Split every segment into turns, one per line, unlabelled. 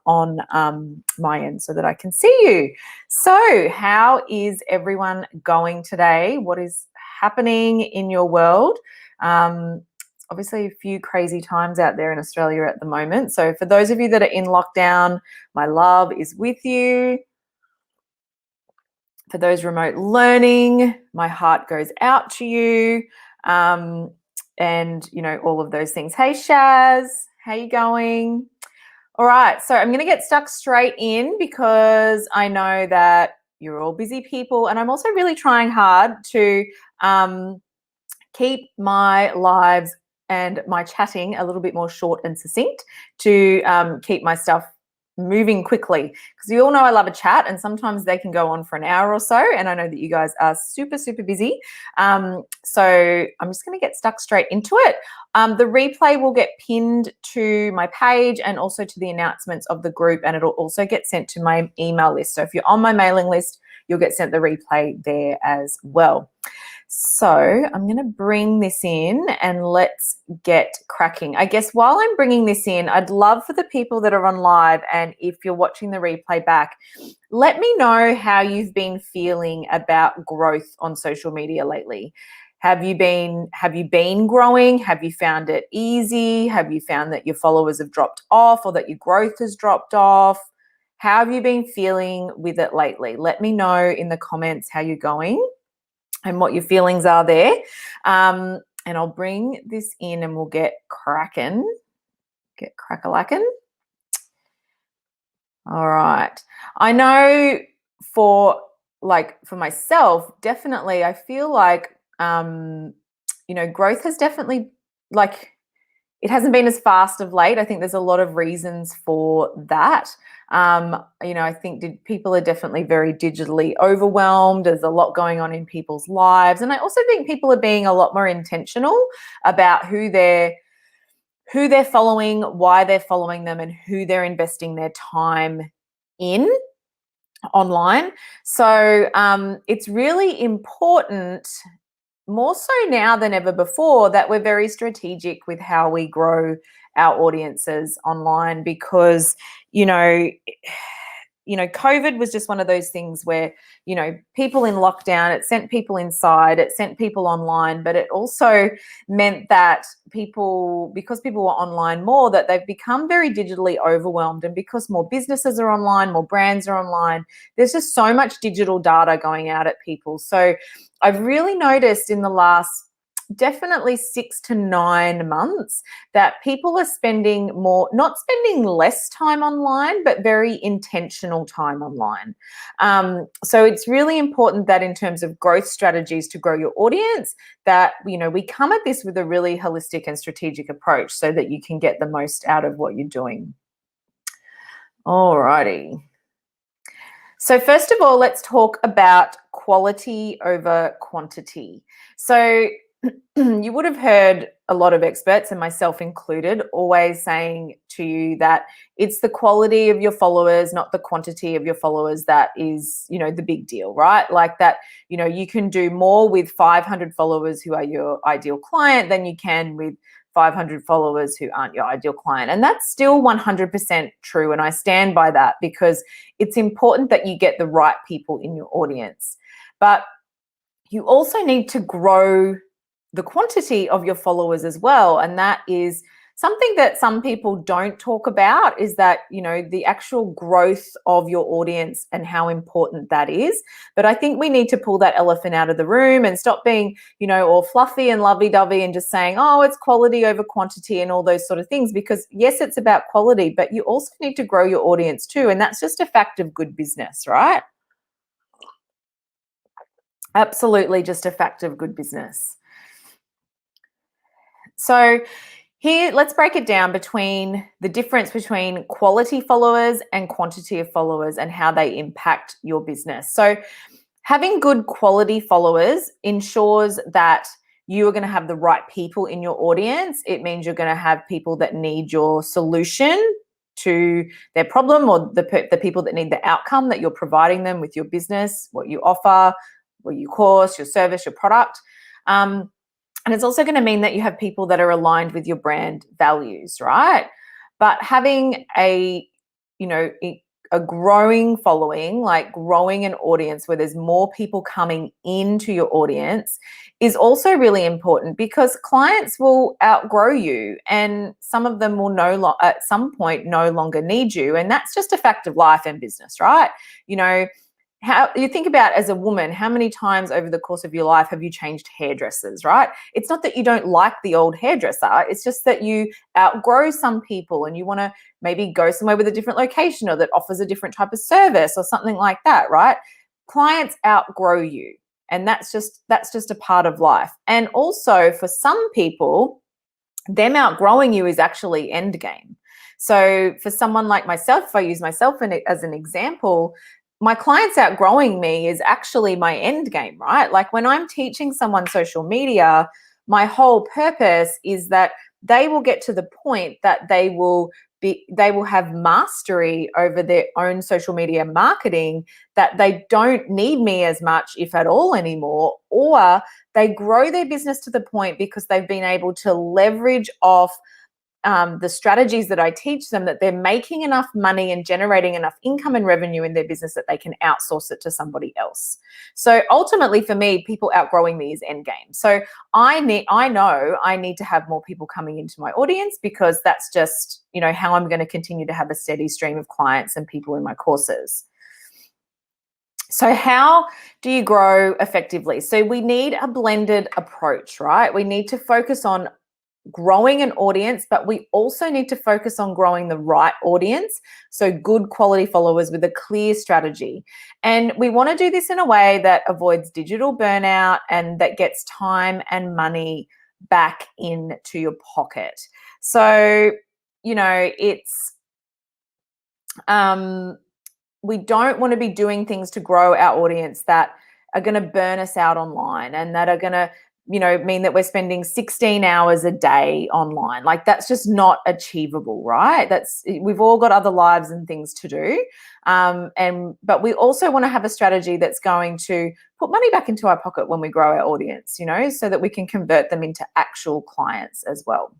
on my end so that I can see you. So how is everyone going today? What is happening in your world? Obviously a few crazy times out there in Australia at the moment. So for those of you that are in lockdown, my love is with you. For those remote learning, my heart goes out to you. And, you know, all of those things. Hey, Shaz, how you going? All right, so I'm going to get stuck straight in because I know that you're all busy people, and I'm also really trying hard to keep my lives and my chatting a little bit more short and succinct to keep my stuff moving quickly, because you all know I love a chat, and sometimes they can go on for an hour or so, and I know that you guys are super busy. So I'm just going to get stuck straight into it. The replay will get pinned to my page and also to the announcements of the group, and it'll also get sent to my email list. So if you're on my mailing list, you'll get sent the replay there as well. So I'm going to bring this in and let's get cracking. I guess while I'm bringing this in, I'd love for the people that are on live, and if you're watching the replay back, let me know how you've been feeling about growth on social media lately. Have you been growing? Have you found it easy? Have you found that your followers have dropped off or that your growth has dropped off? How have you been feeling with it lately? Let me know in the comments how you're going and what your feelings are there. And I'll bring this in and we'll get cracking. Get crack-a-lackin'. All right. I know for myself, definitely, I feel like, you know, growth has definitely, it hasn't been as fast of late. I think there's a lot of reasons for that. You know, I think people are definitely very digitally overwhelmed. There's a lot going on in people's lives. And I also think people are being a lot more intentional about who they're following, why they're following them, and who they're investing their time in online. So it's really important, more so now than ever before, that we're very strategic with how we grow our audiences online, because, you know, COVID was just one of those things where, you know, people in lockdown, it sent people inside, it sent people online, but it also meant that because people were online more, that they've become very digitally overwhelmed. And because more businesses are online, more brands are online, there's just so much digital data going out at people. So I've really noticed in the last definitely 6 to 9 months that people are spending not spending less time online, but very intentional time online. So it's really important that in terms of growth strategies to grow your audience, that, you know, we come at this with a really holistic and strategic approach so that you can get the most out of what you're doing. All righty. So first of all, let's talk about quality over quantity. So you would have heard a lot of experts, and myself included, always saying to you that it's the quality of your followers, not the quantity of your followers, that is, you know, the big deal, right? Like that, you know, you can do more with 500 followers who are your ideal client than you can with 500 followers who aren't your ideal client. And that's still 100% true. And I stand by that, because it's important that you get the right people in your audience. But you also need to grow the quantity of your followers as well. And that is something that some people don't talk about, is that, you know, the actual growth of your audience and how important that is. But I think we need to pull that elephant out of the room and stop being, you know, all fluffy and lovey-dovey and just saying, oh, it's quality over quantity and all those sort of things, because yes, it's about quality, but you also need to grow your audience too. And that's just a fact of good business, right? Absolutely just a fact of good business. So here, let's break it down between the difference between quality followers and quantity of followers and how they impact your business. So having good quality followers ensures that you are going to have the right people in your audience. It means you're going to have people that need your solution to their problem, or the people that need the outcome that you're providing them with your business, what you offer, what your course, your service, your product. And it's also going to mean that you have people that are aligned with your brand values, right? But having a a growing following, like growing an audience where there's more people coming into your audience, is also really important, because clients will outgrow you, and some of them will at some point no longer need you. And that's just a fact of life and business, right? How you think about, as a woman, how many times over the course of your life have you changed hairdressers, right? It's not that you don't like the old hairdresser, it's just that you outgrow some people and you want to maybe go somewhere with a different location, or that offers a different type of service or something like that, right? Clients outgrow you, and that's just a part of life. And also, for some people, them outgrowing you is actually end game. So for someone like myself, if I use myself as an example, my clients outgrowing me is actually my end game, right? Like when I'm teaching someone social media, my whole purpose is that they will get to the point that they will have mastery over their own social media marketing, that they don't need me as much, if at all, anymore, or they grow their business to the point because they've been able to leverage off the strategies that I teach them, that they're making enough money and generating enough income and revenue in their business that they can outsource it to somebody else. So ultimately, for me, people outgrowing me is end game. So I know I need to have more people coming into my audience, because that's just, how I'm going to continue to have a steady stream of clients and people in my courses. So how do you grow effectively? So we need a blended approach, right? We need to focus on growing an audience, but we also need to focus on growing the right audience. So good quality followers with a clear strategy. And we want to do this in a way that avoids digital burnout and that gets time and money back into your pocket. So, it's, we don't want to be doing things to grow our audience that are going to burn us out online, and that are going to mean that we're spending 16 hours a day online. Like, that's just not achievable, right? We've all got other lives and things to do. But we also want to have a strategy that's going to put money back into our pocket when we grow our audience, so that we can convert them into actual clients as well.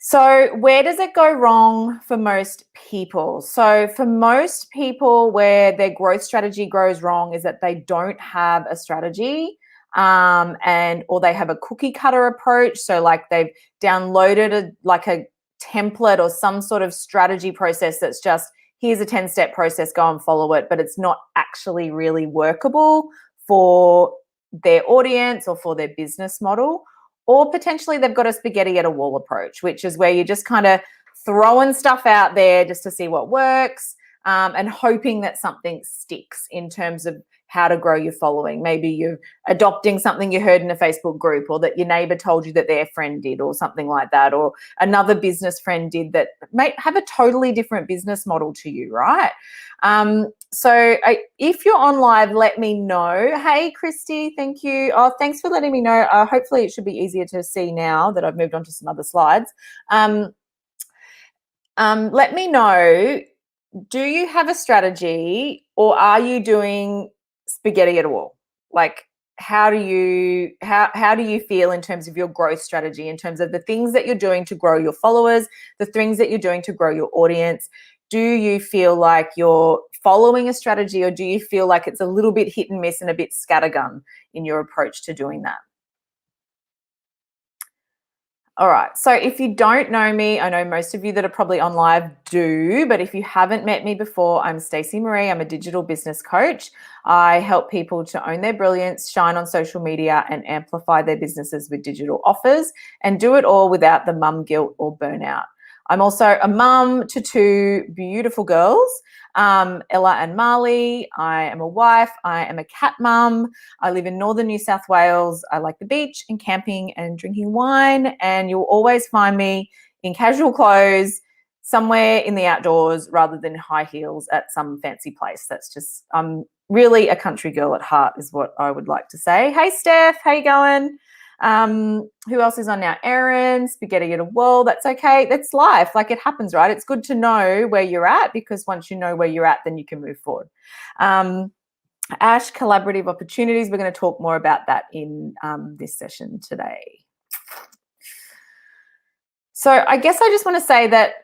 So where does it go wrong for most people? So for most people, where their growth strategy goes wrong is that they don't have a strategy. Or they have a cookie cutter approach. So like they've downloaded a template or some sort of strategy process that's just, here's a 10-step process, go and follow it, but it's not actually really workable for their audience or for their business model. Or potentially they've got a spaghetti at a wall approach, which is where you're just kind of throwing stuff out there just to see what works, and hoping that something sticks in terms of how to grow your following. Maybe you're adopting something you heard in a Facebook group, or that your neighbor told you that their friend did, or something like that, or another business friend did that may have a totally different business model to you, right? If you're on live, let me know. Hey, Christy, thank you. Oh, thanks for letting me know. Hopefully it should be easier to see now that I've moved on to some other slides. Let me know, do you have a strategy, or are you doing spaghetti at a wall? Like, how do you feel in terms of your growth strategy, in terms of the things that you're doing to grow your followers, the things that you're doing to grow your audience? Do you feel like you're following a strategy, or do you feel like it's a little bit hit and miss and a bit scattergun in your approach to doing that? All right, so if you don't know me, I know most of you that are probably on live do, but if you haven't met me before, I'm Stacey Marie. I'm a digital business coach. I help people to own their brilliance, shine on social media, and amplify their businesses with digital offers, and do it all without the mum guilt or burnout. I'm also a mum to two beautiful girls, Ella and Marley. I am a wife. I am a cat mum. I live in northern New South Wales. I like the beach and camping and drinking wine, and you'll always find me in casual clothes somewhere in the outdoors rather than high heels at some fancy place. That's just, I'm really a country girl at heart, is what I would like to say. Hey, Steph, how you going? Who else is on now? Erin, spaghetti at a wall. That's okay. That's life. Like, it happens, right? It's good to know where you're at, because once you know where you're at, then you can move forward. Ash, collaborative opportunities. We're going to talk more about that in this session today. So I guess I just want to say that,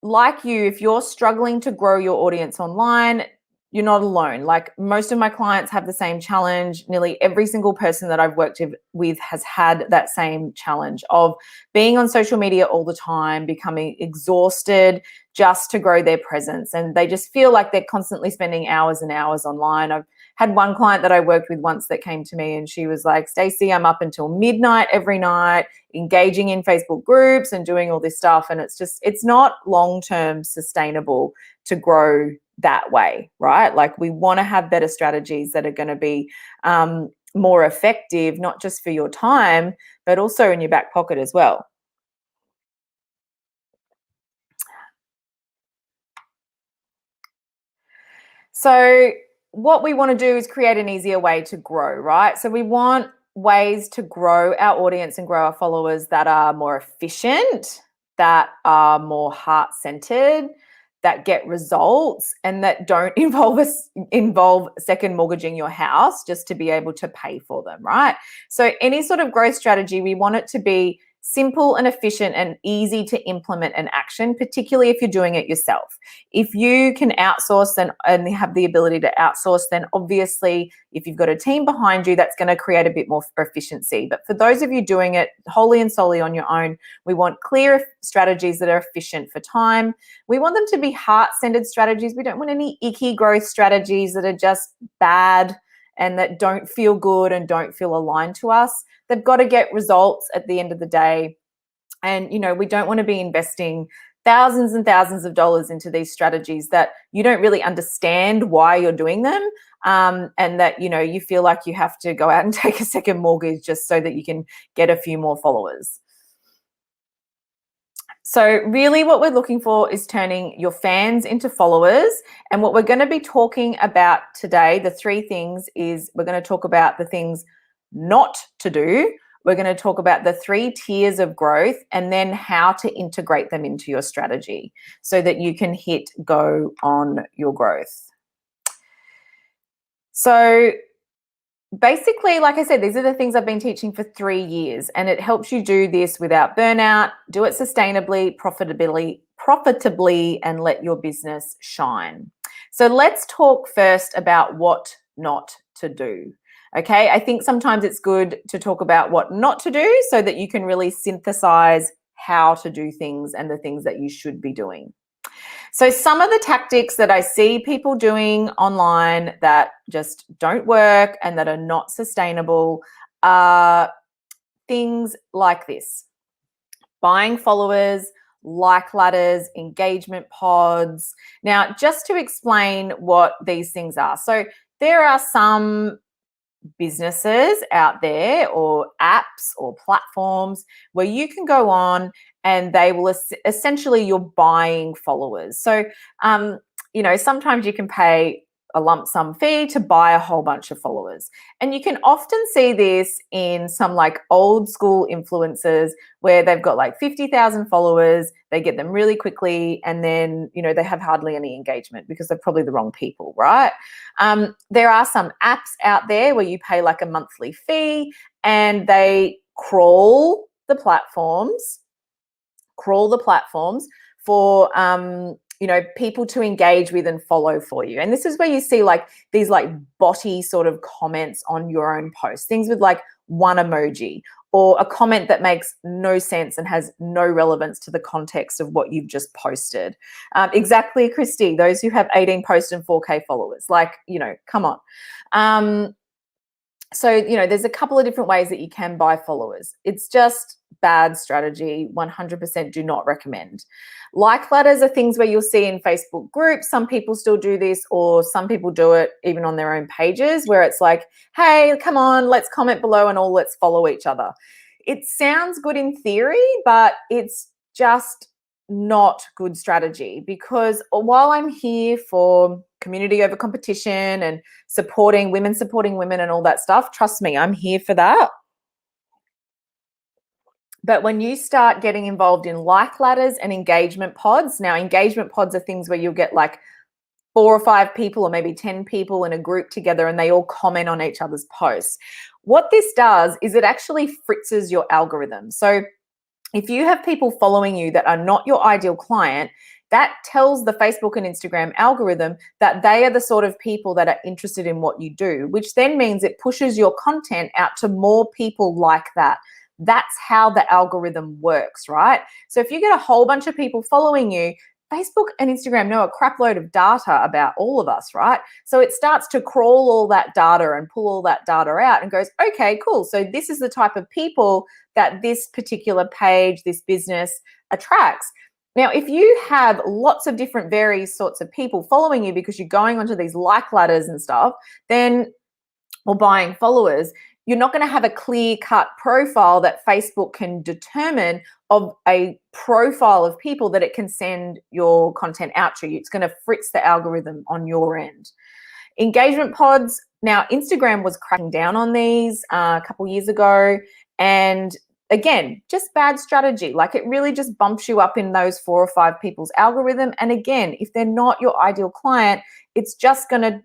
like you, if you're struggling to grow your audience online, you're not alone. Like most of my clients have the same challenge. Nearly every single person that I've worked with has had that same challenge of being on social media all the time, becoming exhausted just to grow their presence. And they just feel like they're constantly spending hours and hours online. I've had one client that I worked with once that came to me and she was like, Stacey, I'm up until midnight every night, engaging in Facebook groups and doing all this stuff. And it's not long-term sustainable to grow that way, right? Like we want to have better strategies that are going to be more effective, not just for your time, but also in your back pocket as well. So what we want to do is create an easier way to grow, right? So we want ways to grow our audience and grow our followers that are more efficient, that are more heart-centered, that get results, and that don't involve second mortgaging your house just to be able to pay for them, right? So any sort of growth strategy, we want it to be simple and efficient and easy to implement and action, particularly if you're doing it yourself. If you can outsource and have the ability to outsource, then obviously if you've got a team behind you, that's going to create a bit more efficiency. But for those of you doing it wholly and solely on your own, we want clear strategies that are efficient for time. We want them to be heart-centered strategies. We don't want any icky growth strategies that are just bad and that don't feel good and don't feel aligned to us. They've got to get results at the end of the day. And, we don't want to be investing thousands and thousands of dollars into these strategies that you don't really understand why you're doing them. And that, you feel like you have to go out and take a second mortgage just so that you can get a few more followers. So really what we're looking for is turning your fans into followers. And what we're going to be talking about today, the three things, is we're going to talk about the things not to do. We're going to talk about the 3 tiers of growth and then how to integrate them into your strategy so that you can hit go on your growth. So basically, like I said, these are the things I've been teaching for 3 years, and it helps you do this without burnout, do it sustainably, profitably, and let your business shine. So let's talk first about what not to do. Okay, I think sometimes it's good to talk about what not to do so that you can really synthesize how to do things and the things that you should be doing. So some of the tactics that I see people doing online that just don't work and that are not sustainable are things like this: buying followers, like ladders, engagement pods. Now, just to explain what these things are. So there are some businesses out there or apps or platforms where you can go on and they will essentially, you're buying followers. So, sometimes you can pay a lump sum fee to buy a whole bunch of followers. And you can often see this in some like old school influencers where they've got like 50,000 followers, they get them really quickly, and then, they have hardly any engagement because they're probably the wrong people, right? There are some apps out there where you pay like a monthly fee and they crawl the platforms for people to engage with and follow for you. And this is where you see like these like botty sort of comments on your own post, things with like one emoji or a comment that makes no sense and has no relevance to the context of what you've just posted. Exactly, Christy, those who have 18 posts and 4K followers, like, come on. So, there's a couple of different ways that you can buy followers. It's just bad strategy. 100% do not recommend. Like ladders are things where you'll see in Facebook groups. Some people still do this, or some people do it even on their own pages where it's like, hey, come on, let's comment below and all let's follow each other. It sounds good in theory, but it's just not good strategy, because while I'm here for community over competition and supporting women and all that stuff, trust me, I'm here for that. But when you start getting involved in like ladders and engagement pods, now engagement pods are things where you'll get like 4 or 5 people or maybe 10 people in a group together and they all comment on each other's posts. What this does is it actually fritzes your algorithm. So if you have people following you that are not your ideal client, that tells the Facebook and Instagram algorithm that they are the sort of people that are interested in what you do, which then means it pushes your content out to more people like that. That's how the algorithm works, right? So if you get a whole bunch of people following you, Facebook and Instagram know a crap load of data about all of us, right? So it starts to crawl all that data and pull all that data out and goes, okay, cool. So this is the type of people that this particular page, this business attracts. Now, if you have lots of different various sorts of people following you because you're going onto these like ladders and stuff, then, or buying followers, you're not going to have a clear-cut profile that Facebook can determine of a profile of people that it can send your content out to. It's going to fritz the algorithm on your end. Engagement pods. Now, Instagram was cracking down on these a couple years ago, and again, just bad strategy. Like, it really just bumps you up in those 4 or 5 people's algorithm. And again, if they're not your ideal client, it's just going to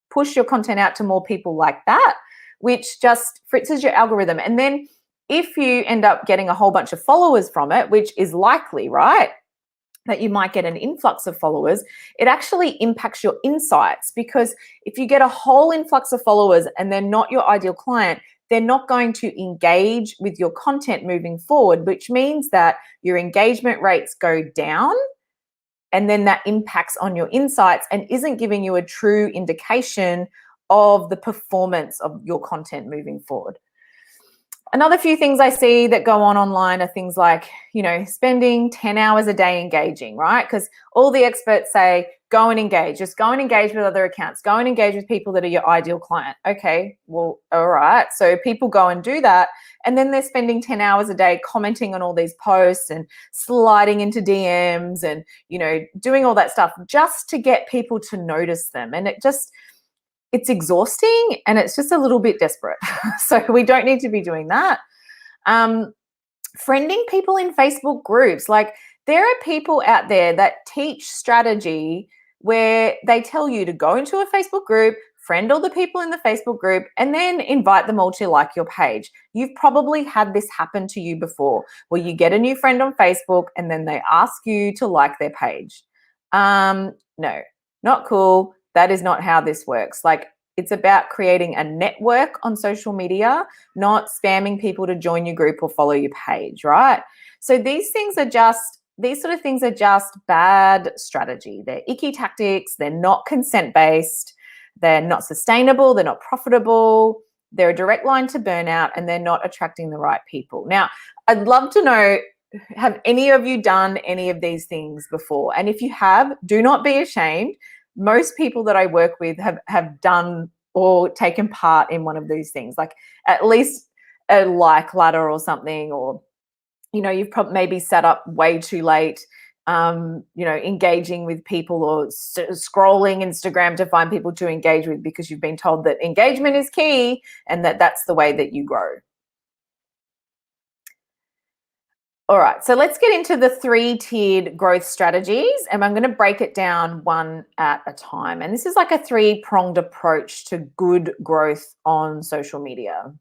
push your content out to more people like that, which just fritzes your algorithm. And then if you end up getting a whole bunch of followers from it, which is likely, right, that you might get an influx of followers, it actually impacts your insights, because if you get a whole influx of followers and they're not your ideal client, they're not going to engage with your content moving forward, which means that your engagement rates go down, and then that impacts on your insights and isn't giving you a true indication of the performance of your content moving forward. Another few things I see that go on online are things like, spending 10 hours a day engaging, right? Because all the experts say, go and engage, just go and engage with other accounts, go and engage with people that are your ideal client. Okay, well, all right. So people go and do that. And then they're spending 10 hours a day commenting on all these posts and sliding into DMs and, doing all that stuff just to get people to notice them. And it's exhausting and it's just a little bit desperate. So we don't need to be doing that. Friending people in Facebook groups. Like, there are people out there that teach strategy where they tell you to go into a Facebook group, friend all the people in the Facebook group, and then invite them all to like your page. You've probably had this happen to you before, where you get a new friend on Facebook and then they ask you to like their page. No, not cool. That is not how this works. Like, it's about creating a network on social media, not spamming people to join your group or follow your page, right? So these sort of things are just bad strategy. They're icky tactics. They're not consent-based. They're not sustainable. They're not profitable. They're a direct line to burnout, and they're not attracting the right people. Now, I'd love to know, have any of you done any of these things before? And if you have, do not be ashamed. Most people that I work with have done or taken part in one of these things, like at least a like ladder or something, or, you've probably maybe sat up way too late, engaging with people, or scrolling Instagram to find people to engage with because you've been told that engagement is key and that's the way that you grow. All right, so let's get into the 3-tiered growth strategies, and I'm going to break it down one at a time. And this is like a 3-pronged approach to good growth on social media.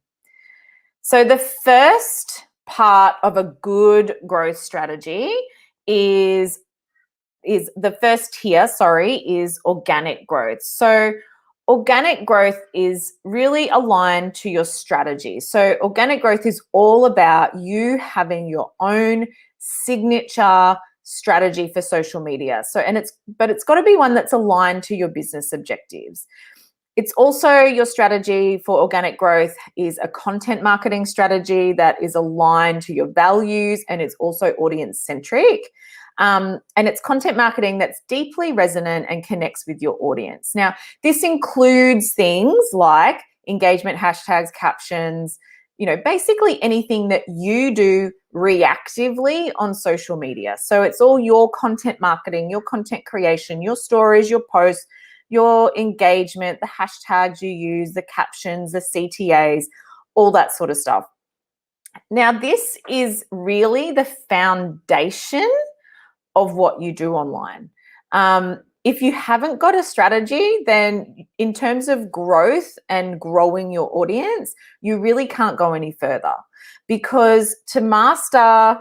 So the first part of a good growth strategy is the first tier, is organic growth. So organic growth is really aligned to your strategy. So organic growth is all about you having your own signature strategy for social media. But it's got to be one that's aligned to your business objectives. It's also, your strategy for organic growth is a content marketing strategy that is aligned to your values, and it's also audience centric. And it's content marketing that's deeply resonant and connects with your audience. Now, this includes things like engagement hashtags, captions, basically anything that you do reactively on social media. So it's all your content marketing, your content creation, your stories, your posts, your engagement, the hashtags you use, the captions, the CTAs, all that sort of stuff. Now, this is really the foundation of what you do online. If you haven't got a strategy, then in terms of growth and growing your audience, you really can't go any further, because to master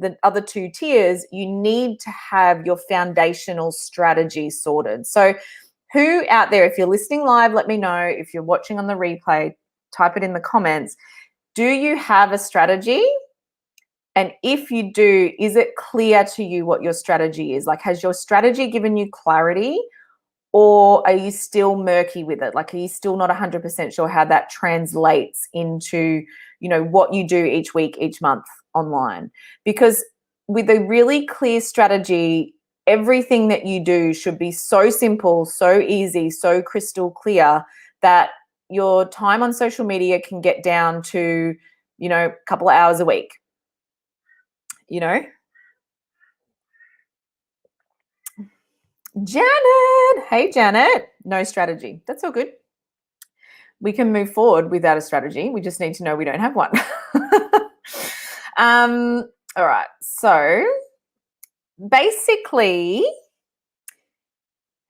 the other two tiers, you need to have your foundational strategy sorted. So who out there, if you're listening live, let me know. If you're watching on the replay, type it in the comments. Do you have a strategy? And if you do, is it clear to you what your strategy is? Like, has your strategy given you clarity, or are you still murky with it? Like, are you still not 100% sure how that translates into, what you do each week, each month online? Because with a really clear strategy, everything that you do should be so simple, so easy, so crystal clear that your time on social media can get down to, a couple of hours a week. Janet. Hey, Janet. No strategy. That's all good. We can move forward without a strategy. We just need to know we don't have one. All right. So basically,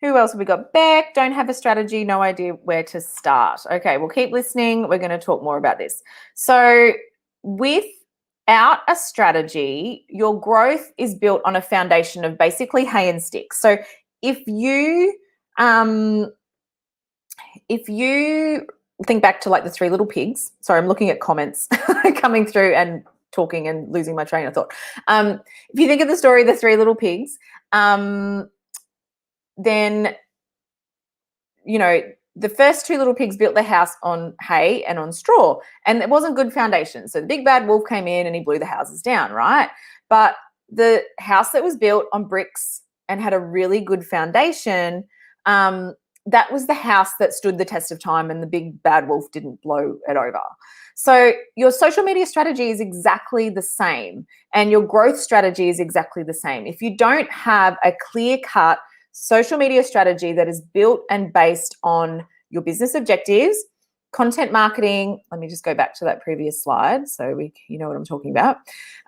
who else have we got? Beck, don't have a strategy, no idea where to start. Okay, we'll keep listening. We're going to talk more about this. So without a strategy, your growth is built on a foundation of basically hay and sticks. So if you think back to like the Three Little Pigs, sorry, I'm looking at comments coming through and talking and losing my train of thought. If you think of the story of the Three Little Pigs, then, the first two little pigs built their house on hay and on straw, and it wasn't good foundation. So the big bad wolf came in and he blew the houses down, right? But the house that was built on bricks and had a really good foundation, that was the house that stood the test of time, and the big bad wolf didn't blow it over. So your social media strategy is exactly the same, and your growth strategy is exactly the same. If you don't have a clear-cut social media strategy that is built and based on your business objectives, content marketing, let me just go back to that previous slide so you know what I'm talking about.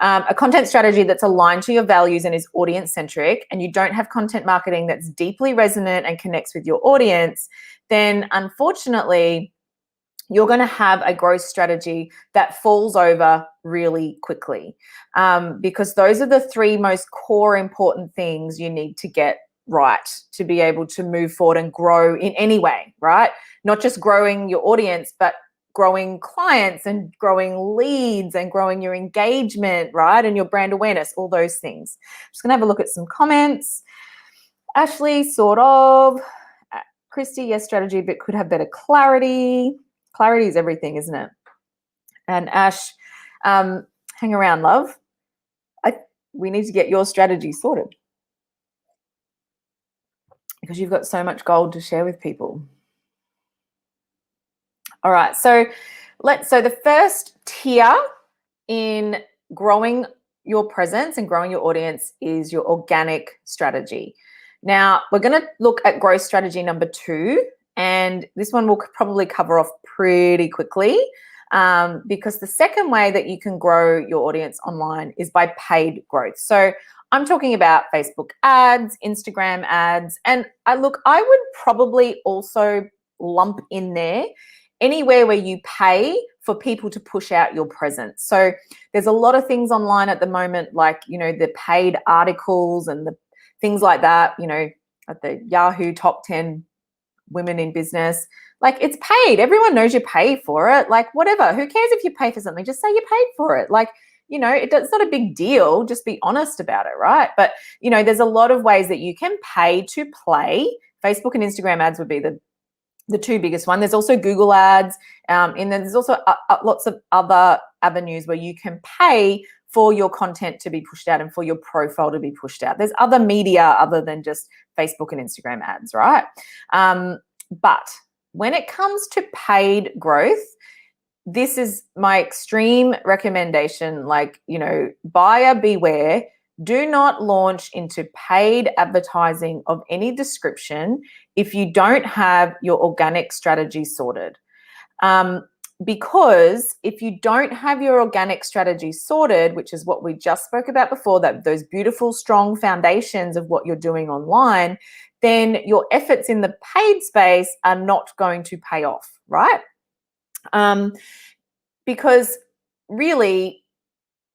A content strategy that's aligned to your values and is audience-centric, and you don't have content marketing that's deeply resonant and connects with your audience, then unfortunately, you're going to have a growth strategy that falls over really quickly, because those are the three most core important things you need to get right to be able to move forward and grow in any way, right? Not just growing your audience, but growing clients and growing leads and growing your engagement, right? And your brand awareness, all those things. Just gonna have a look at some comments. Ashley, sort of. Christy, yes, strategy, but could have better clarity. Clarity is everything, isn't it? And Ash, hang around, love. We need to get your strategy sorted, because you've got so much gold to share with people. All right, so the first tier in growing your presence and growing your audience is your organic strategy. Now, we're going to look at growth strategy number 2, and this one we'll probably cover off pretty quickly, because the second way that you can grow your audience online is by paid growth. So I'm talking about Facebook ads, Instagram ads, and I would probably also lump in there anywhere where you pay for people to push out your presence. So there's a lot of things online at the moment, like, the paid articles and the things like that, at the Yahoo top 10 women in business. Like, it's paid. Everyone knows you pay for it. Like, whatever. Who cares if you pay for something? Just say you paid for it. Like, it's not a big deal. Just be honest about it, right? But, there's a lot of ways that you can pay to play. Facebook and Instagram ads would be the two biggest one. There's also Google ads, and then there's also lots of other avenues where you can pay for your content to be pushed out and for your profile to be pushed out. There's other media other than just Facebook and Instagram ads, right? But when it comes to paid growth, this is my extreme recommendation. Like, buyer beware. Do not launch into paid advertising of any description if you don't have your organic strategy sorted. Because if you don't have your organic strategy sorted, which is what we just spoke about before, that those beautiful, strong foundations of what you're doing online, then your efforts in the paid space are not going to pay off, right? Because really,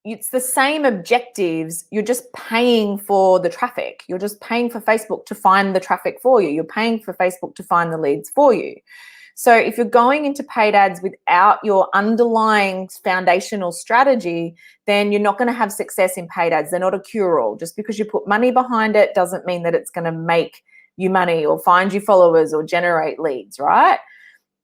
it's the same objectives. You're just paying for the traffic. You're just paying for Facebook to find the traffic for you. You're paying for Facebook to find the leads for you. So if you're going into paid ads without your underlying foundational strategy, then you're not going to have success in paid ads. They're not a cure-all. Just because you put money behind it doesn't mean that it's going to make you money or find you followers or generate leads, right?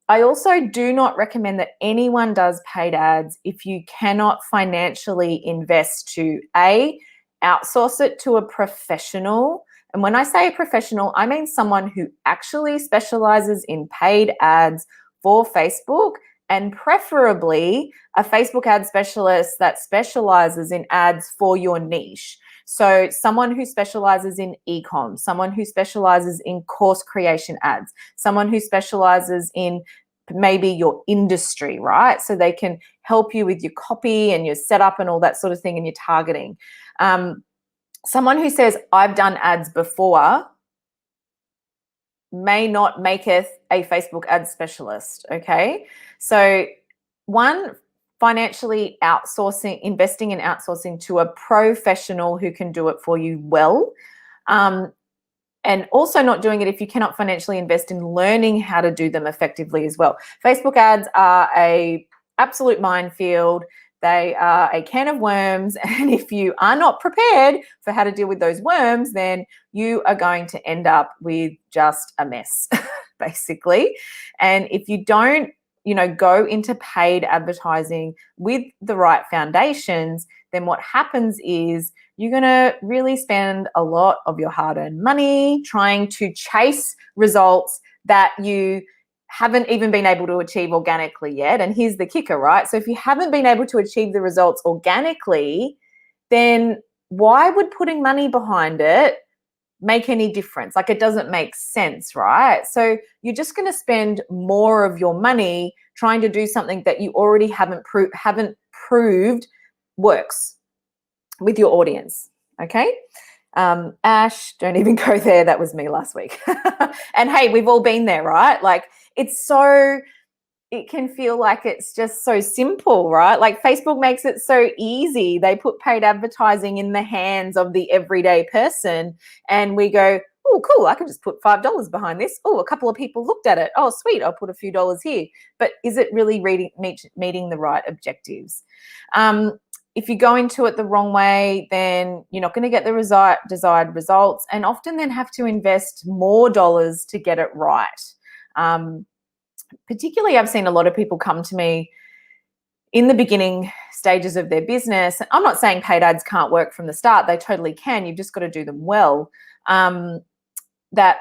I also do not recommend that anyone does paid ads if you cannot financially invest to outsource it to a professional. And when I say a professional, I mean someone who actually specializes in paid ads for Facebook, and preferably a Facebook ad specialist that specializes in ads for your niche. So someone who specializes in e-com, someone who specializes in course creation ads, someone who specializes in maybe your industry, right? So they can help you with your copy and your setup and all that sort of thing and your targeting. Someone who says, I've done ads before, may not maketh a Facebook ad specialist, okay? So one, financially outsourcing, investing in outsourcing to a professional who can do it for you well. And also not doing it if you cannot financially invest in learning how to do them effectively as well. Facebook ads are a absolute minefield. They are a can of worms. And if you are not prepared for how to deal with those worms, then you are going to end up with just a mess, basically. And if you don't, go into paid advertising with the right foundations, then what happens is you're going to really spend a lot of your hard-earned money trying to chase results that you haven't even been able to achieve organically yet. And here's the kicker, right? So if you haven't been able to achieve the results organically, then why would putting money behind it make any difference? Like, it doesn't make sense, right? So you're just going to spend more of your money trying to do something that you already haven't proved works with your audience, okay? Ash, don't even go there. That was me last week. And hey, we've all been there, right? Like, it can feel like it's just so simple, right? Like, Facebook makes it so easy. They put paid advertising in the hands of the everyday person, and we go, oh, cool, I can just put $5 behind this. Oh, a couple of people looked at it. Oh, sweet, I'll put a few dollars here. But is it really meeting the right objectives? If you go into it the wrong way, then you're not going to get the desired results, and often then have to invest more dollars to get it right. Particularly, I've seen a lot of people come to me in the beginning stages of their business. I'm not saying paid ads can't work from the start. They totally can. You've just got to do them well. That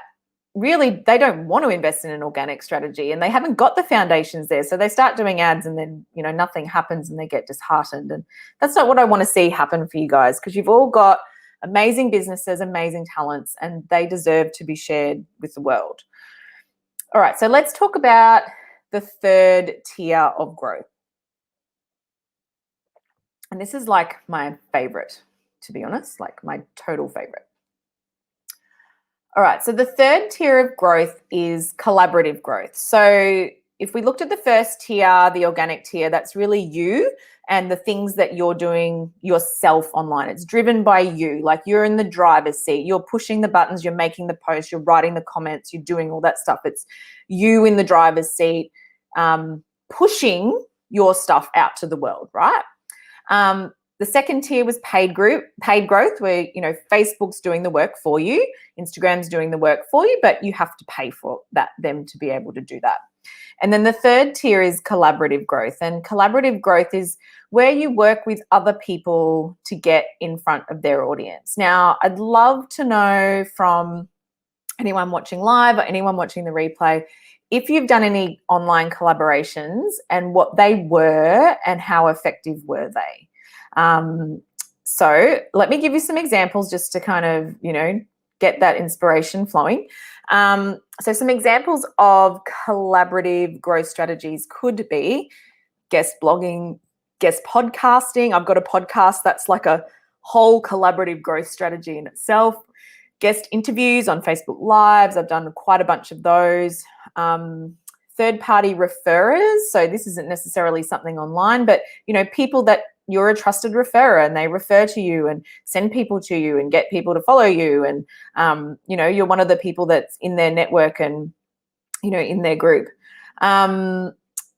really, they don't want to invest in an organic strategy, and they haven't got the foundations there. So they start doing ads, and then, nothing happens, and they get disheartened. And that's not what I want to see happen for you guys, because you've all got amazing businesses, amazing talents, and they deserve to be shared with the world. All right, so let's talk about the third tier of growth. And this is like my favorite, to be honest, like my total favorite. All right, so the third tier of growth is collaborative growth. So if we looked at the first tier, the organic tier, that's really you and the things that you're doing yourself online. It's driven by you, like you're in the driver's seat, you're pushing the buttons, you're making the posts, you're writing the comments, you're doing all that stuff. It's you in the driver's seat, pushing your stuff out to the world, right? The second tier was paid growth, where, Facebook's doing the work for you, Instagram's doing the work for you, but you have to pay for them to be able to do that. And then the third tier is collaborative growth. And collaborative growth is where you work with other people to get in front of their audience. Now, I'd love to know from anyone watching live or anyone watching the replay, if you've done any online collaborations and what they were and how effective were they. So let me give you some examples just to kind of, get that inspiration flowing. So some examples of collaborative growth strategies could be guest blogging, guest podcasting. I've got a podcast that's like a whole collaborative growth strategy in itself. Guest interviews on Facebook Lives. I've done quite a bunch of those. Third-party referrers. So this isn't necessarily something online, but, people that you're a trusted referrer and they refer to you and send people to you and get people to follow you. And, you're one of the people that's in their network and, in their group.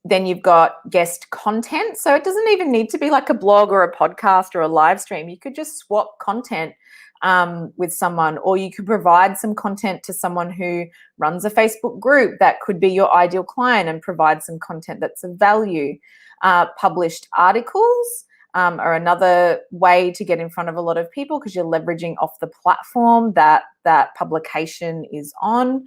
Then you've got guest content. So it doesn't even need to be like a blog or a podcast or a live stream. You could just swap content with someone, or you could provide some content to someone who runs a Facebook group that could be your ideal client and provide some content that's of value. Published articles are another way to get in front of a lot of people because you're leveraging off the platform that publication is on.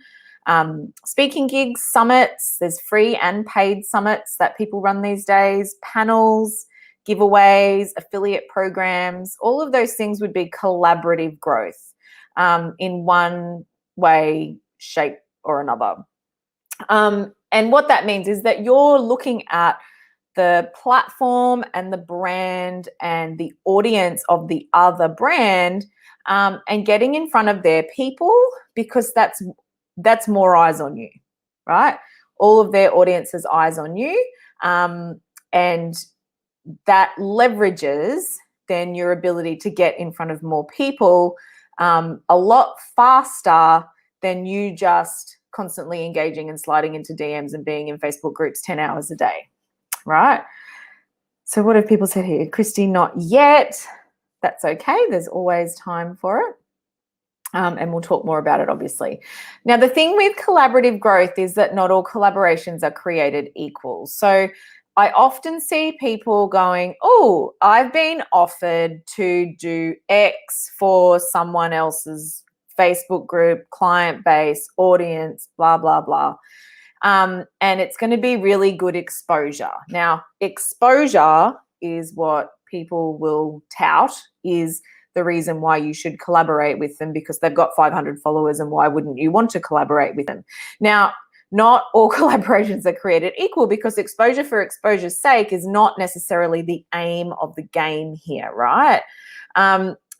Speaking gigs, summits, there's free and paid summits that people run these days, panels, giveaways, affiliate programs, all of those things would be collaborative growth in one way, shape, or another. And what that means is that you're looking at the platform and the brand and the audience of the other brand and getting in front of their people, because that's more eyes on you, right? All of their audience's eyes on you. And that leverages then your ability to get in front of more people a lot faster than you just constantly engaging and sliding into DMs and being in Facebook groups 10 hours a day, right? So what have people said here? Christy, not yet. That's okay. There's always time for it. And we'll talk more about it, obviously. Now, the thing with collaborative growth is that not all collaborations are created equal. So I often see people going, oh, I've been offered to do X for someone else's Facebook group, client base, audience, blah, blah, blah. And it's going to be really good exposure. Now, exposure is what people will tout is the reason why you should collaborate with them, because they've got 500 followers, and why wouldn't you want to collaborate with them? Now, not all collaborations are created equal, because exposure for exposure's sake is not necessarily the aim of the game here, right?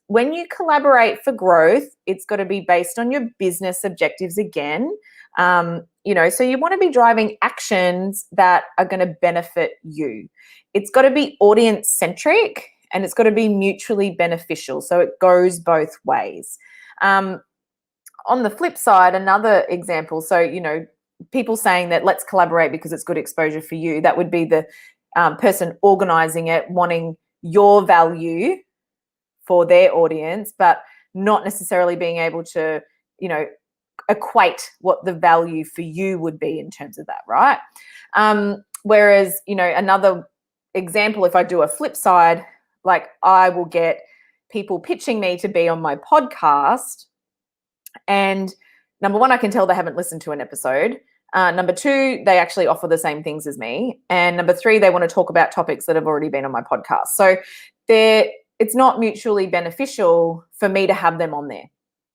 When you collaborate for growth, it's got to be based on your business objectives again. So you want to be driving actions that are going to benefit you. It's got to be audience centric, and it's got to be mutually beneficial. So it goes both ways. On the flip side, another example, so, people saying that let's collaborate because it's good exposure for you, that would be the person organizing it, wanting your value for their audience, but not necessarily being able to, equate what the value for you would be in terms of that, right? Whereas, another example, if I do a flip side, like I will get people pitching me to be on my podcast, and number one, I can tell they haven't listened to an episode. Number two, they actually offer the same things as me. And number three, they want to talk about topics that have already been on my podcast. So it's not mutually beneficial for me to have them on there,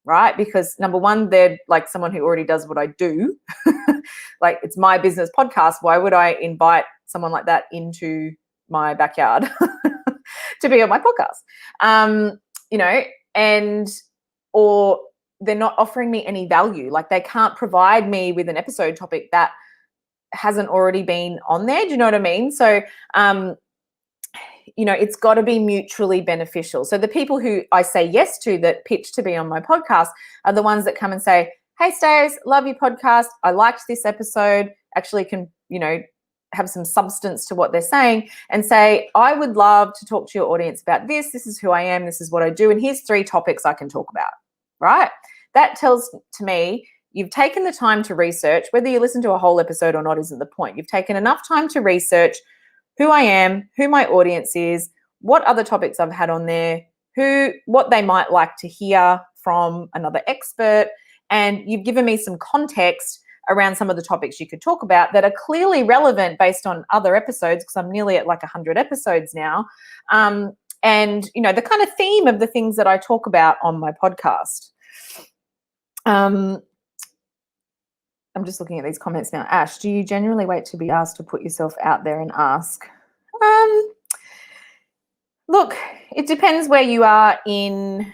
right? Because number one, they're like someone who already does what I do. Like, it's my business podcast. Why would I invite someone like that into my backyard to be on my podcast? Or they're not offering me any value. Like, they can't provide me with an episode topic that hasn't already been on there. Do you know what I mean? So, it's got to be mutually beneficial. So the people who I say yes to that pitch to be on my podcast are the ones that come and say, hey, Stace, love your podcast. I liked this episode. Actually can, have some substance to what they're saying, and say, I would love to talk to your audience about this. This is who I am. This is what I do. And here's 3 topics I can talk about, right? That tells to me you've taken the time to research. Whether you listen to a whole episode or not isn't the point. You've taken enough time to research who I am, who my audience is, what other topics I've had on there, what they might like to hear from another expert, and you've given me some context around some of the topics you could talk about that are clearly relevant based on other episodes, because I'm nearly at like 100 episodes now, and the kind of theme of the things that I talk about on my podcast. I'm just looking at these comments now. Ash, do you generally wait to be asked to put yourself out there and ask? Look, it depends where you are in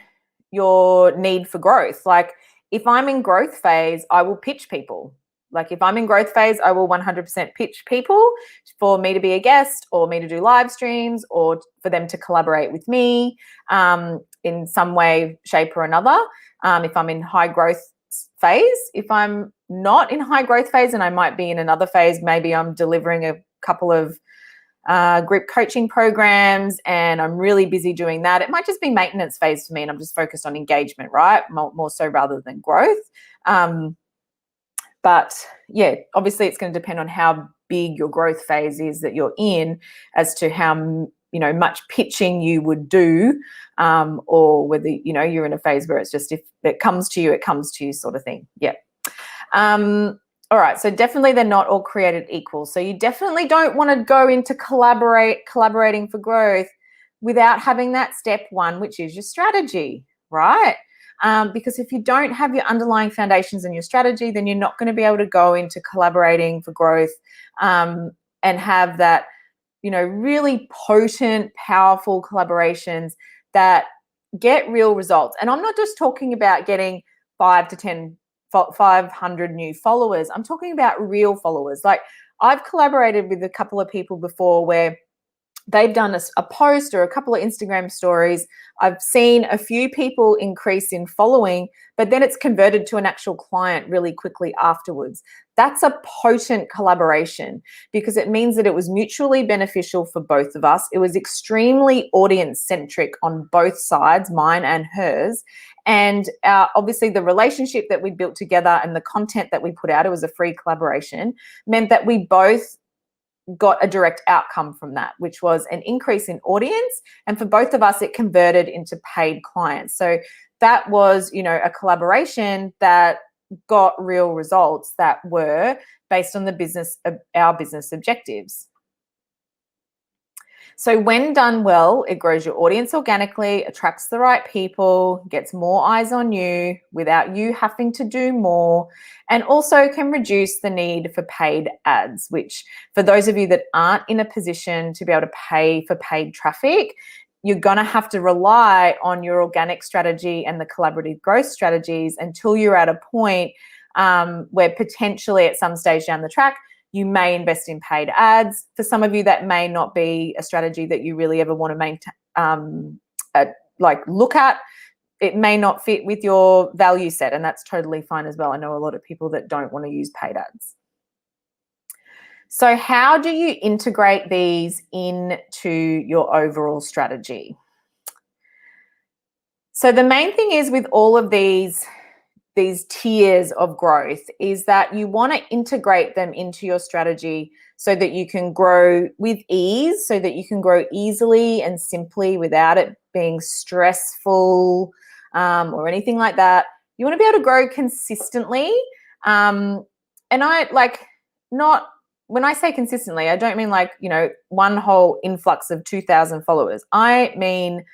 your need for growth. Like, if I'm in growth phase, I will pitch people. Like if I'm in growth phase, I will 100% pitch people for me to be a guest or me to do live streams or for them to collaborate with me in some way, shape or another. If I'm in high growth phase, if I'm not in high growth phase and I might be in another phase, maybe I'm delivering a couple of group coaching programs and I'm really busy doing that. It might just be maintenance phase for me and I'm just focused on engagement, right? More so rather than growth. But yeah, obviously it's going to depend on how big your growth phase is that you're in as to how much pitching you would do, or whether you're in a phase where it's just if it comes to you, it comes to you sort of thing. Yeah. All right, so definitely they're not all created equal. So you definitely don't want to go into collaborating for growth without having that step one, which is your strategy, right? Because if you don't have your underlying foundations and your strategy, then you're not going to be able to go into collaborating for growth and have that, really potent, powerful collaborations that get real results. And I'm not just talking about getting 500 new followers. I'm talking about real followers. Like I've collaborated with a couple of people before where they've done a post or a couple of Instagram stories. I've seen a few people increase in following, but then it's converted to an actual client really quickly afterwards. That's a potent collaboration because it means that it was mutually beneficial for both of us. It was extremely audience-centric on both sides, mine and hers. And obviously the relationship that we built together and the content that we put out, it was a free collaboration, meant that we both got a direct outcome from that, which was an increase in audience. And for both of us, it converted into paid clients. So that was, a collaboration that got real results that were based on our business objectives. So when done well, it grows your audience organically, attracts the right people, gets more eyes on you without you having to do more, and also can reduce the need for paid ads, which for those of you that aren't in a position to be able to pay for paid traffic, you're going to have to rely on your organic strategy and the collaborative growth strategies until you're at a point where potentially at some stage down the track, you may invest in paid ads. For some of you, that may not be a strategy that you really ever want to maintain, look at. It may not fit with your value set, and that's totally fine as well. I know a lot of people that don't want to use paid ads. So how do you integrate these into your overall strategy? So the main thing is with all of these tiers of growth is that you want to integrate them into your strategy so that you can grow with ease, so that you can grow easily and simply without it being stressful or anything like that. You want to be able to grow consistently. And when I say consistently, I don't mean one whole influx of 2,000 followers. I mean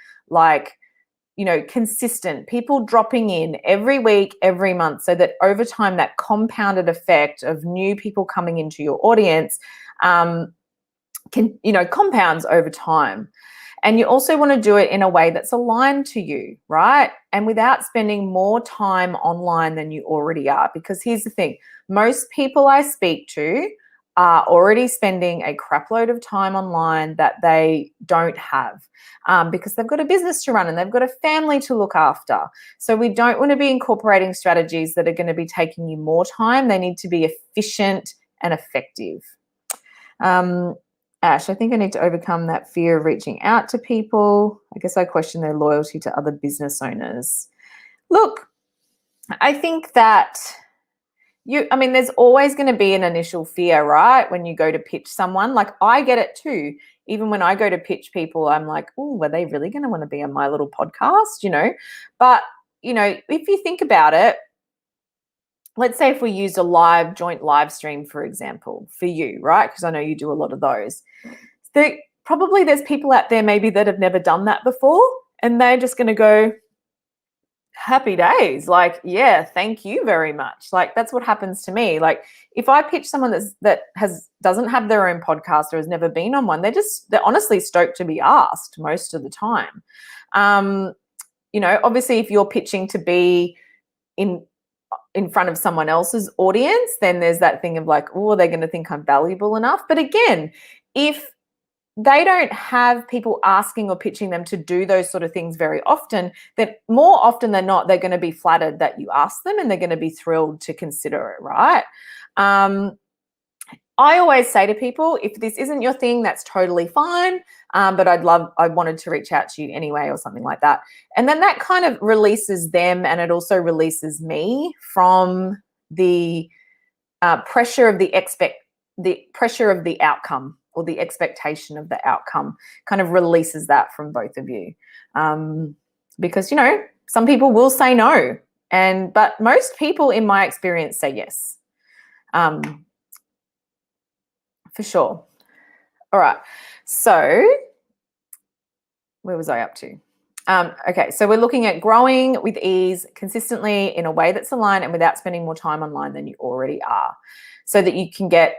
consistent people dropping in every week, every month, so that over time that compounded effect of new people coming into your audience compounds over time. And you also want to do it in a way that's aligned to you, right? And without spending more time online than you already are. Because here's the thing, most people I speak to are already spending a crap load of time online that they don't have because they've got a business to run and they've got a family to look after. So we don't want to be incorporating strategies that are going to be taking you more time. They need to be efficient and effective. Ash, I think I need to overcome that fear of reaching out to people. I guess I question their loyalty to other business owners. Look, I think that there's always going to be an initial fear, right? When you go to pitch someone, like I get it too. Even when I go to pitch people, I'm like, oh, are they really going to want to be on my little podcast? But, if you think about it, let's say if we used a joint live stream, for example, for you, right? Because I know you do a lot of those. There's people out there maybe that have never done that before, and they're just going to go, happy days. Like, yeah, thank you very much. Like, that's what happens to me. Like, if I pitch someone that doesn't have their own podcast or has never been on one, they're honestly stoked to be asked most of the time. Obviously, if you're pitching to be in front of someone else's audience, then there's that thing of like, oh, they're going to think I'm valuable enough. But again, if they don't have people asking or pitching them to do those sort of things very often, then more often than not, they're going to be flattered that you ask them and they're going to be thrilled to consider it, right? I always say to people, if this isn't your thing, that's totally fine. But I wanted to reach out to you anyway, or something like that. And then that kind of releases them, and it also releases me from the pressure of the pressure of the outcome, or the expectation of the outcome. Kind of releases that from both of you, because some people will say no, but most people, in my experience, say yes. For sure. All right. So where was I up to? Okay, so we're looking at growing with ease, consistently, in a way that's aligned and without spending more time online than you already are, so that you can get,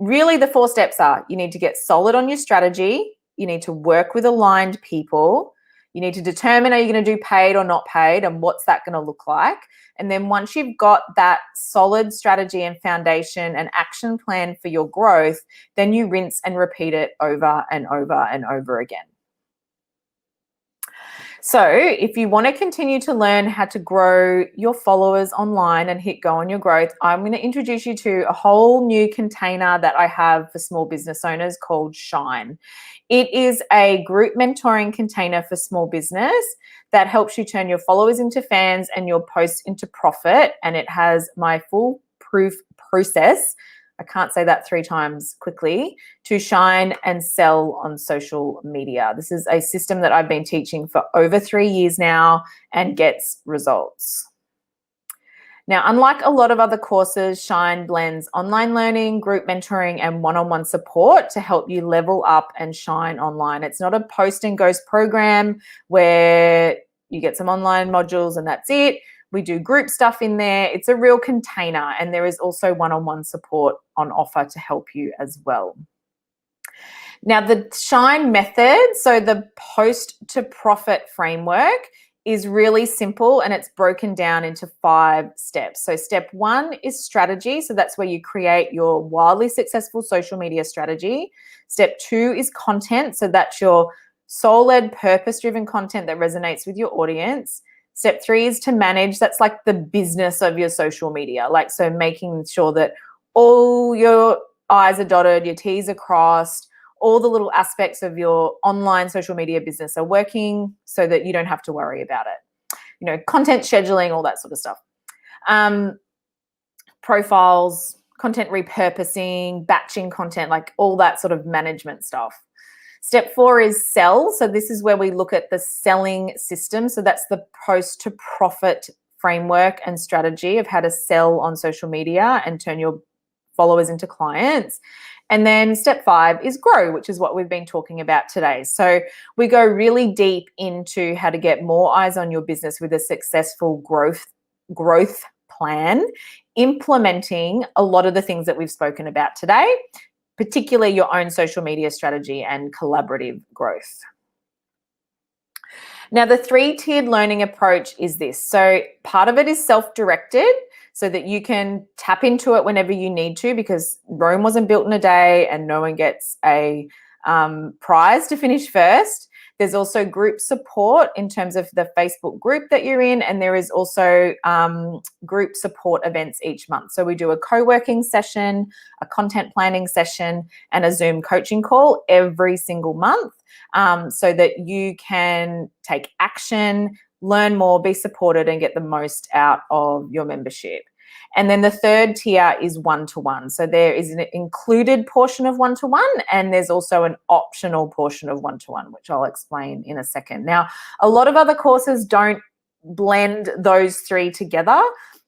really the 4 steps are: you need to get solid on your strategy, you need to work with aligned people, you need to determine, are you going to do paid or not paid, and what's that going to look like? And then once you've got that solid strategy and foundation and action plan for your growth, then you rinse and repeat it over and over and over again. So if you want to continue to learn how to grow your followers online and hit go on your growth, I'm going to introduce you to a whole new container that I have for small business owners called Shine. It is a group mentoring container for small business that helps you turn your followers into fans and your posts into profit. And it has my foolproof process, I can't say that 3 times quickly, to shine and sell on social media. This is a system that I've been teaching for over 3 years now and gets results. Now, unlike a lot of other courses, Shine blends online learning, group mentoring, and one-on-one support to help you level up and shine online. It's not a post and ghost program where you get some online modules and that's it. We do group stuff in there. It's a real container, and there is also one-on-one support on offer to help you as well. Now, the Shine method, so the post to profit framework, is really simple, and it's broken down into 5 steps. So step 1 is strategy. So that's where you create your wildly successful social media strategy. Step 2 is content. So that's your soul-led, purpose-driven content that resonates with your audience. Step 3 is to manage. That's like the business of your social media. So making sure that all your I's are dotted, your T's are crossed, all the little aspects of your online social media business are working so that you don't have to worry about it. Content scheduling, all that sort of stuff. Profiles, content repurposing, batching content, like all that sort of management stuff. Step 4 is sell. So this is where we look at the selling system. So that's the post to profit framework and strategy of how to sell on social media and turn your followers into clients. And then step 5 is grow, which is what we've been talking about today. So we go really deep into how to get more eyes on your business with a successful growth plan, implementing a lot of the things that we've spoken about today, particularly your own social media strategy and collaborative growth. Now, the 3-tiered learning approach is this. So part of it is self-directed, so that you can tap into it whenever you need to, because Rome wasn't built in a day and no one gets a prize to finish first. There's also group support in terms of the Facebook group that you're in, and there is also group support events each month. So we do a co-working session, a content planning session, and a Zoom coaching call every single month, so that you can take action, learn more, be supported, and get the most out of your membership. And then the 3rd tier is one-to-one. So there is an included portion of one-to-one, and there's also an optional portion of one-to-one, which I'll explain in a second. Now, a lot of other courses don't blend those 3 together,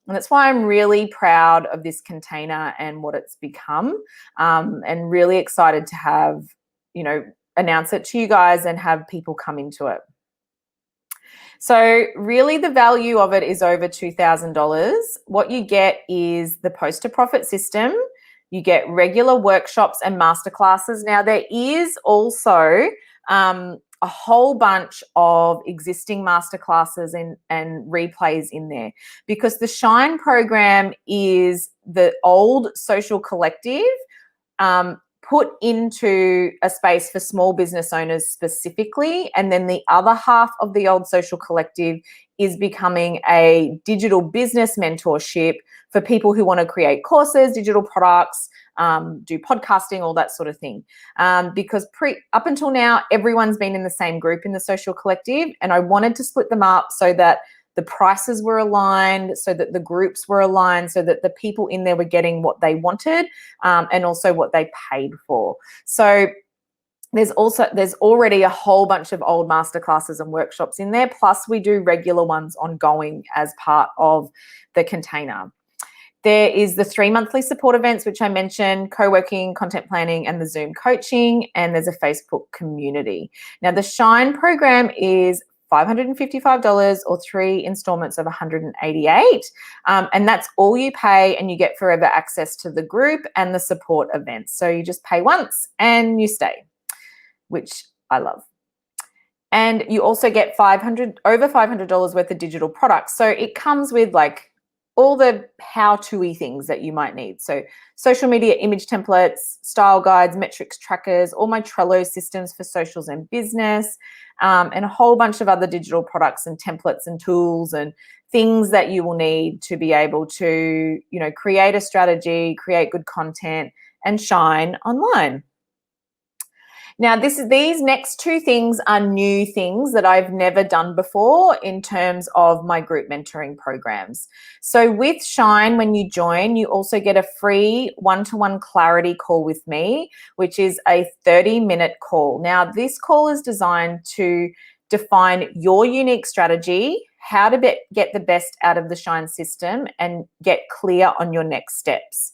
and that's why I'm really proud of this container and what it's become, and really excited to have, announce it to you guys and have people come into it. So really the value of it is over $2,000. What you get is the post to profit system. You get regular workshops and masterclasses. Now there is also a whole bunch of existing masterclasses and replays in there, because the Shine program is the old social collective put into a space for small business owners specifically. And then the other half of the old social collective is becoming a digital business mentorship for people who want to create courses, digital products, do podcasting, all that sort of thing. Because up until now, everyone's been in the same group in the social collective, and I wanted to split them up so that the prices were aligned, so that the groups were aligned, so that the people in there were getting what they wanted, and also what they paid for. So there's already a whole bunch of old masterclasses and workshops in there, plus we do regular ones ongoing as part of the container. There is the 3 monthly support events, which I mentioned, co-working, content planning, and the Zoom coaching, and there's a Facebook community. Now, the Shine program is $555 or 3 installments of $188, and that's all you pay, and you get forever access to the group and the support events. So you just pay once and you stay, which I love. And you also get over $500 worth of digital products. So it comes with like all the how-to-y things that you might need. So social media image templates, style guides, metrics trackers, all my Trello systems for socials and business, and a whole bunch of other digital products and templates and tools and things that you will need to be able to, create a strategy, create good content, and shine online. Now, these next 2 things are new things that I've never done before in terms of my group mentoring programs. So with Shine, when you join, you also get a free one-to-one clarity call with me, which is a 30-minute call. Now, this call is designed to define your unique strategy, how to get the best out of the Shine system, and get clear on your next steps.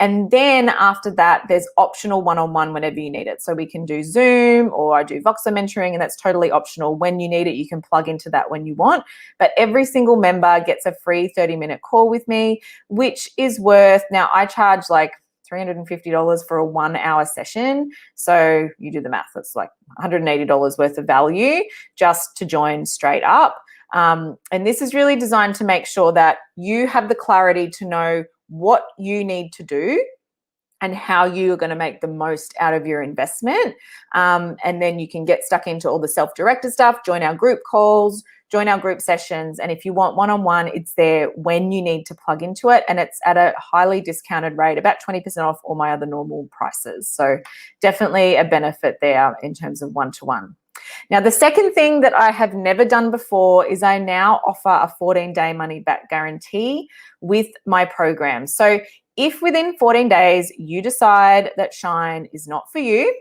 And then after that, there's optional one-on-one whenever you need it. So we can do Zoom, or I do Voxer mentoring, and that's totally optional. When you need it, you can plug into that when you want. But every single member gets a free 30-minute call with me, which is worth, now I charge like $350 for a 1-hour session. So you do the math, it's like $180 worth of value just to join straight up. And this is really designed to make sure that you have the clarity to know what you need to do and how you're going to make the most out of your investment. And then you can get stuck into all the self-directed stuff, join our group calls, join our group sessions. And if you want one-on-one, it's there when you need to plug into it. And it's at a highly discounted rate, about 20% off all my other normal prices. So definitely a benefit there in terms of one-to-one. Now, the second thing that I have never done before is I now offer a 14-day money-back guarantee with my program. So if within 14 days you decide that Shine is not for you,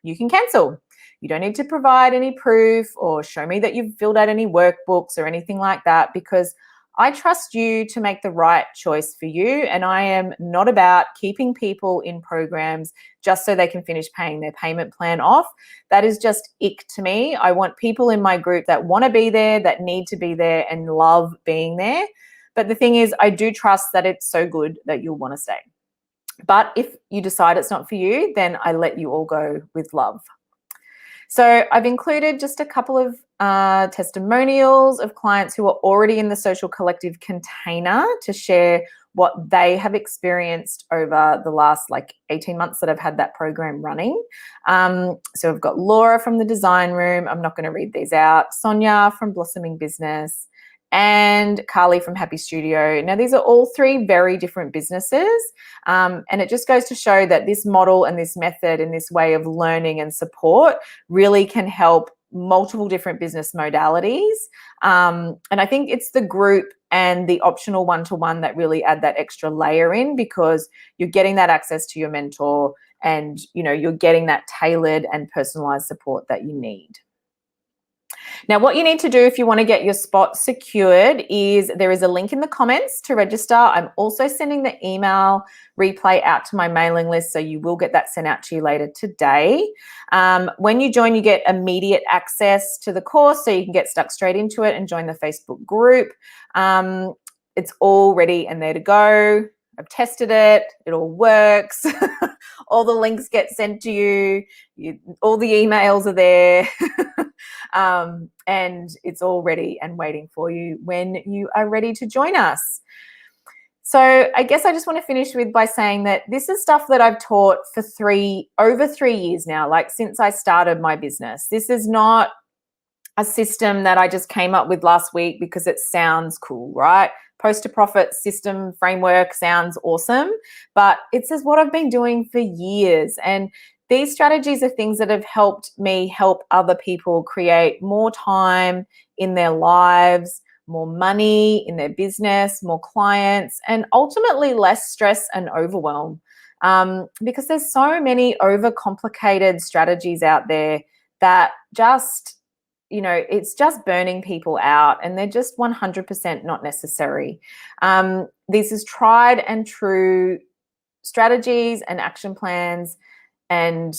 you can cancel. You don't need to provide any proof or show me that you've filled out any workbooks or anything like that, because I trust you to make the right choice for you, and I am not about keeping people in programs just so they can finish paying their payment plan off. That is just ick to me. I want people in my group that want to be there, that need to be there, and love being there. But the thing is, I do trust that it's so good that you'll want to stay. But if you decide it's not for you, then I let you all go with love. So I've included just a couple of testimonials of clients who are already in the social collective container to share what they have experienced over the last 18 months that I've had that program running. So I've got Laura from the Design Room. I'm not going to read these out. Sonia from Blossoming Business, and Carly from Happy Studio. Now, these are all 3 very different businesses, and it just goes to show that this model and this method and this way of learning and support really can help multiple different business modalities. And I think it's the group and the optional one-to-one that really add that extra layer in, because you're getting that access to your mentor, and you're getting that tailored and personalized support that you need. Now, what you need to do if you want to get your spot secured is there is a link in the comments to register. I'm also sending the email replay out to my mailing list, so you will get that sent out to you later today. When you join, you get immediate access to the course, so you can get stuck straight into it and join the Facebook group. It's all ready and there to go. I've tested it. It all works. All the links get sent to you. All the emails are there. And it's all ready and waiting for you when you are ready to join us. So I guess I just want to finish by saying that this is stuff that I've taught for over 3 years now, like since I started my business. This is not a system that I just came up with last week because it sounds cool, right? Post to profit system framework sounds awesome, but it's just what I've been doing for years. And these strategies are things that have helped me help other people create more time in their lives, more money in their business, more clients, and ultimately less stress and overwhelm. Because there's so many overcomplicated strategies out there that just, it's just burning people out, and they're just 100% not necessary. This is tried and true strategies and action plans and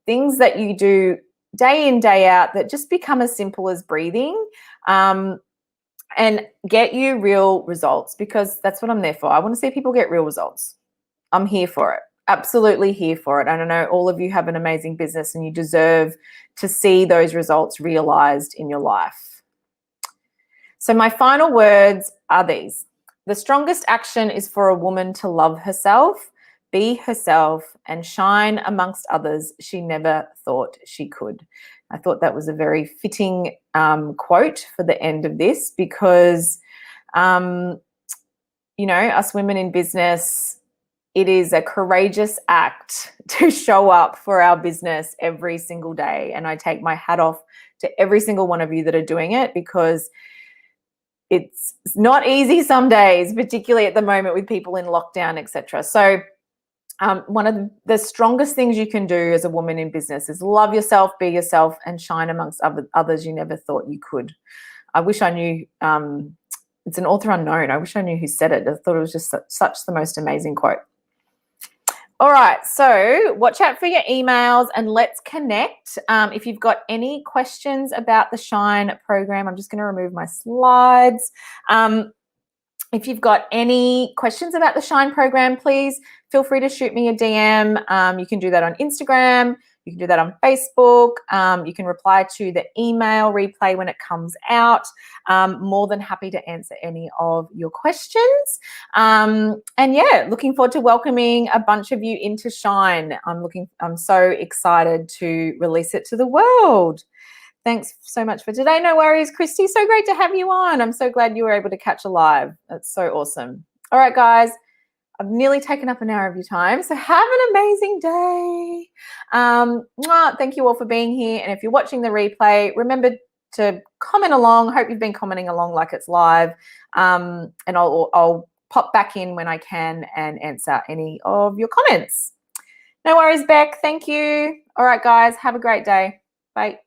things that you do day in, day out that just become as simple as breathing. And get you real results, because that's what I'm there for. I want to see people get real results. I'm here for it. Absolutely here for it. And I know all of you have an amazing business and you deserve to see those results realized in your life. So my final words are these. The strongest action is for a woman to love herself, be herself, and shine amongst others she never thought she could. I thought that was a very fitting quote for the end of this, because, us women in business, it is a courageous act to show up for our business every single day. And I take my hat off to every single one of you that are doing it, because it's not easy some days, particularly at the moment with people in lockdown, etc. So one of the strongest things you can do as a woman in business is love yourself, be yourself, and shine amongst others you never thought you could. I wish I knew, it's an author unknown. I wish I knew who said it. I thought it was just such the most amazing quote. All right, so watch out for your emails and let's connect. If you've got any questions about the Shine program, I'm just going to remove my slides. If you've got any questions about the Shine program, please feel free to shoot me a DM. You can do that on Instagram. You can do that on Facebook. You can reply to the email replay when it comes out. More than happy to answer any of your questions. And yeah, looking forward to welcoming a bunch of you into Shine. I'm so excited to release it to the world. Thanks so much for today. No worries, Christy. So great to have you on. I'm so glad you were able to catch a live. That's so awesome. All right, guys. I've nearly taken up an hour of your time, so have an amazing day. Thank you all for being here. And if you're watching the replay, remember to comment along. Hope you've been commenting along like it's live. And I'll pop back in when I can and answer any of your comments. No worries, Beck. Thank you. All right, guys. Have a great day. Bye.